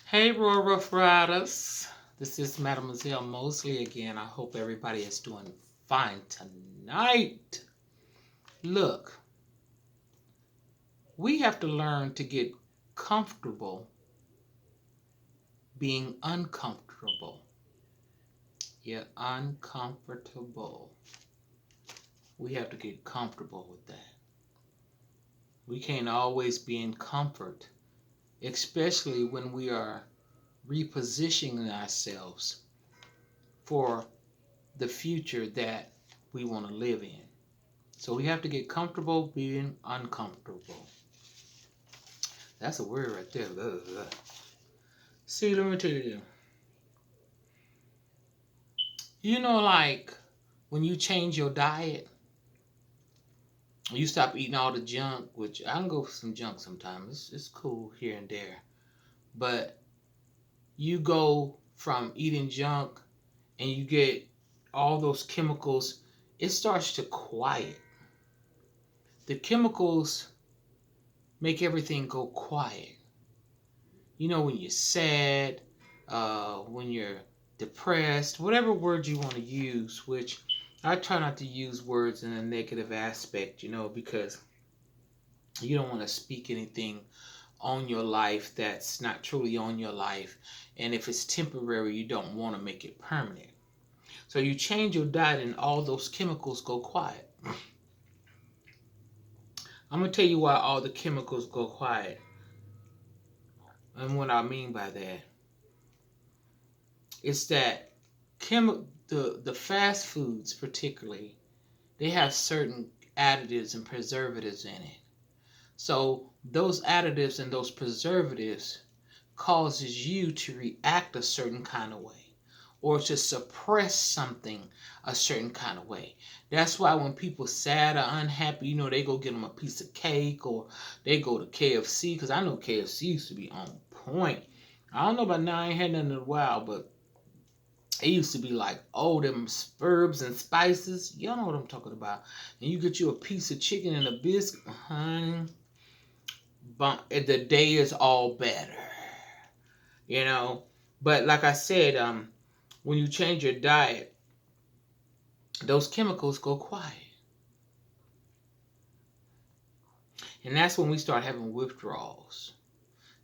Hey, Royal Rough Riders. This is Mademoiselle Mosley again. I hope everybody is doing fine tonight. Look, we have to learn to get comfortable being uncomfortable. Yeah, uncomfortable. We have to get comfortable with that. We can't always be in comfort, especially when we are repositioning ourselves for the future that we want to live in. So we have to get comfortable being uncomfortable. That's a word right there. Ugh. See, let me tell you. Like when you change your diet, you stop eating all the junk, which I can go for some junk sometimes. It's cool here and there. But you go from eating junk and you get all those chemicals, it starts to quiet. The chemicals make everything go quiet. When you're sad, when you're depressed, whatever word you want to use, which I try not to use words in a negative aspect, because you don't want to speak anything on your life that's not truly on your life. And if it's temporary, you don't want to make it permanent. So you change your diet and all those chemicals go quiet. I'm going to tell you why all the chemicals go quiet. And what I mean by that is that the fast foods particularly, they have certain additives and preservatives in it. So those additives and those preservatives causes you to react a certain kind of way or to suppress something a certain kind of way. That's why when people sad or unhappy, they go get them a piece of cake or they go to KFC, because I know KFC used to be on point. I don't know about now, I ain't had nothing in a while, but it used to be like, oh, them herbs and spices. Y'all know what I'm talking about. And you get you a piece of chicken and a biscuit, honey. But the day is all better, you know. But like I said, when you change your diet, those chemicals go quiet, and that's when we start having withdrawals.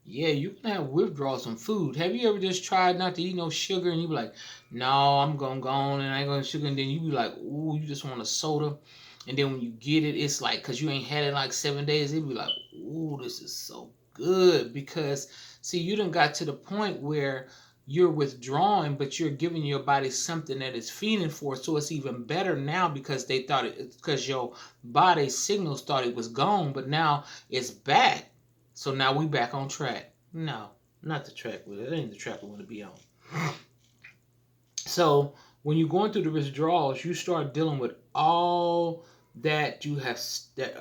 Yeah, you can have withdrawals from food. Have you ever just tried not to eat no sugar and you be like, no, I'm gonna go on and I ain't gonna sugar, and then you be like, ooh, you just want a soda, and then when you get it, it's like, cause you ain't had it in like 7 days, it be like, ooh, this is so good, because see, you done got to the point where you're withdrawing, but you're giving your body something that it's feeding for, so it's even better now because they thought it, because your body signals thought it was gone, but now it's back, so now we back on track. No, not the track with it. It ain't the track we want to be on. So when you're going through the withdrawals, you start dealing with all that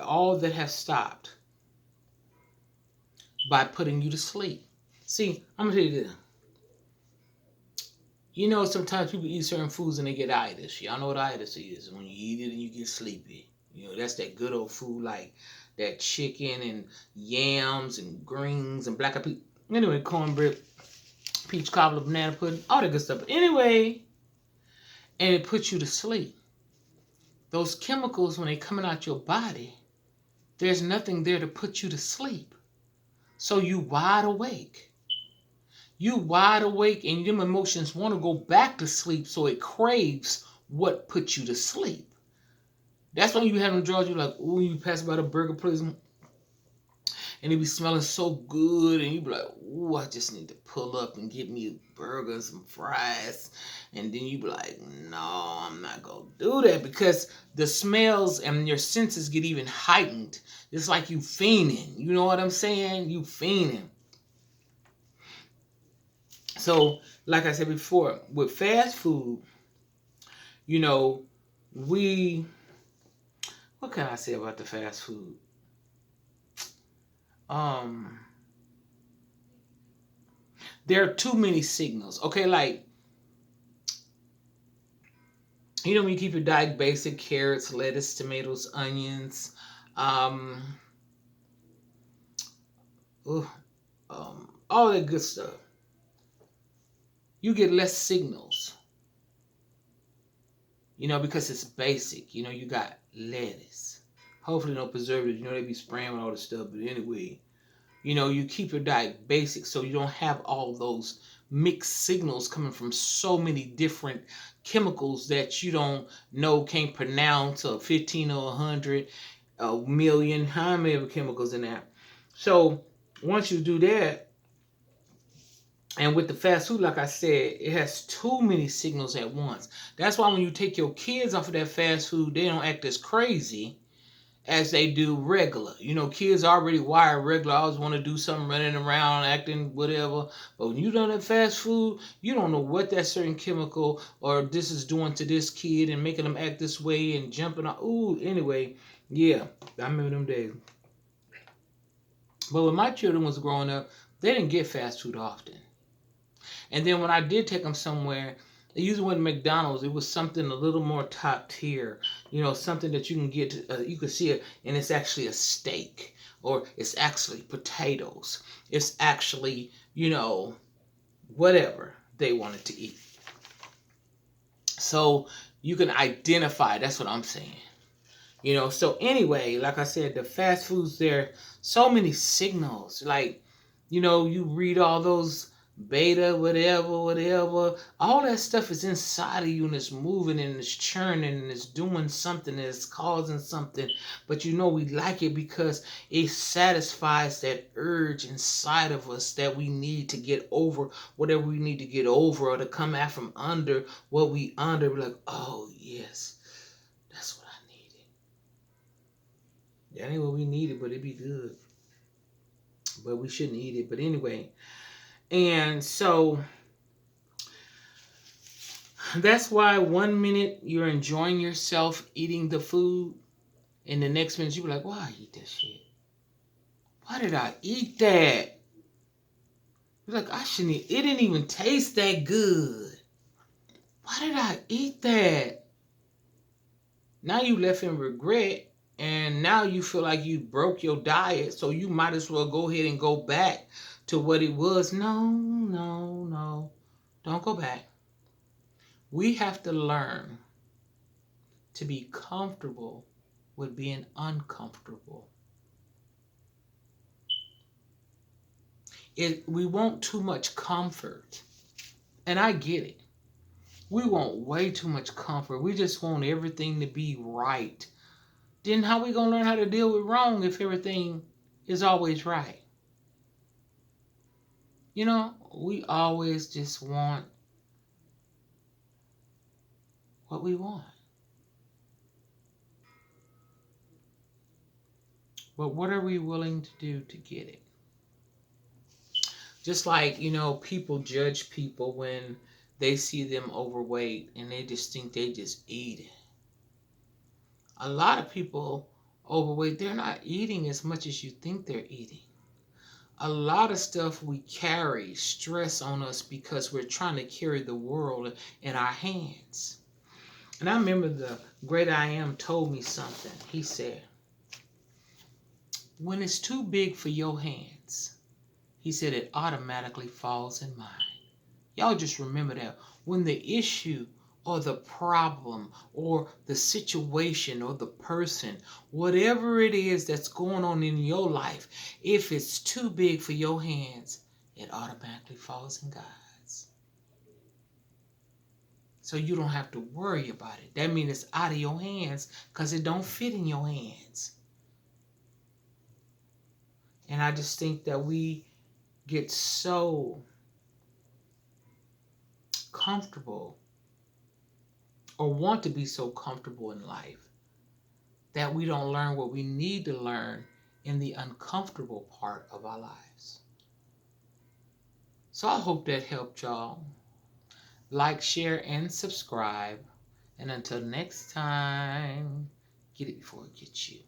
all that has stopped by putting you to sleep. See, I'm gonna tell you this. Sometimes people eat certain foods and they get itis. Y'all know what itis is. When you eat it and you get sleepy. That's that good old food like that chicken and yams and greens and black eyed peas. Anyway, cornbread, peach cobbler, banana pudding, all that good stuff. But anyway, and it puts you to sleep. Those chemicals, when they coming out your body, there's nothing there to put you to sleep. So you wide awake. You wide awake and your emotions want to go back to sleep, so it craves what put you to sleep. That's when you have them drugs, you're like, ooh, you pass by the burger place and it be smelling so good, and you be like, ooh, I just need to pull up and get me a burger and some fries. And then you be like, no, I'm not gonna do that, because the smells and your senses get even heightened. It's like you fiending. You know what I'm saying? You fiending. So, like I said before, with fast food, you know, we, what can I say about the fast food? Um, there are too many signals. Okay, like, when you keep your diet basic: carrots, lettuce, tomatoes, onions, um, all that good stuff. you get less signals. Because it's basic. You got lettuce. Hopefully no preservatives. They be spraying with all this stuff. But anyway, you keep your diet basic so you don't have all those mixed signals coming from so many different chemicals that you don't know, can't pronounce, 15 or 100, a million, how many chemicals in that. So once you do that, and with the fast food, like I said, it has too many signals at once. That's why when you take your kids off of that fast food, they don't act as crazy as they do regular. Kids already wired regular. I always want to do something, running around, acting whatever. But when you done that fast food, you don't know what that certain chemical or this is doing to this kid and making them act this way and jumping on. Ooh, anyway, yeah, I remember them days. But when my children was growing up, they didn't get fast food often. And then when I did take them somewhere, they usually went to McDonald's. It was something a little more top tier, something that you can get, you can see it, and it's actually a steak, or it's actually potatoes. It's actually, whatever they wanted to eat. So you can identify, that's what I'm saying. So anyway, like I said, the fast foods, there so many signals. Like, you read all those beta, whatever. All that stuff is inside of you and it's moving and it's churning and it's doing something and it's causing something. But we like it because it satisfies that urge inside of us that we need to get over whatever we need to get over, or to come out from under what we under. We're like, oh yes, that's what I needed. That ain't what we needed, but it'd be good. But we shouldn't eat it. But anyway. And so that's why 1 minute you're enjoying yourself eating the food, and the next minute you be like, why I eat that shit? Why did I eat that? You're like, I shouldn't eat. It didn't even taste that good. Why did I eat that? Now you left in regret, and now you feel like you broke your diet, so you might as well go ahead and go back to what it was. No. Don't go back. We have to learn to be comfortable with being uncomfortable. We want too much comfort. And I get it. We want way too much comfort. We just want everything to be right. Then how we going to learn how to deal with wrong if everything is always right? We always just want what we want. But what are we willing to do to get it? Just like, people judge people when they see them overweight and they just think they just eat it. A lot of people overweight, they're not eating as much as you think they're eating. A lot of stuff we carry stress on us because we're trying to carry the world in our hands. And I remember the great I Am told me something. He said, when it's too big for your hands, he said, it automatically falls in mine. Y'all just remember that. When the issue or the problem or the situation or the person, whatever it is that's going on in your life, if it's too big for your hands, it automatically falls in God's. So you don't have to worry about it. That means it's out of your hands because it don't fit in your hands. And I just think that we get so comfortable, or want to be so comfortable in life, that we don't learn what we need to learn in the uncomfortable part of our lives. So I hope that helped y'all. Like, share, and subscribe. And until next time, get it before it gets you.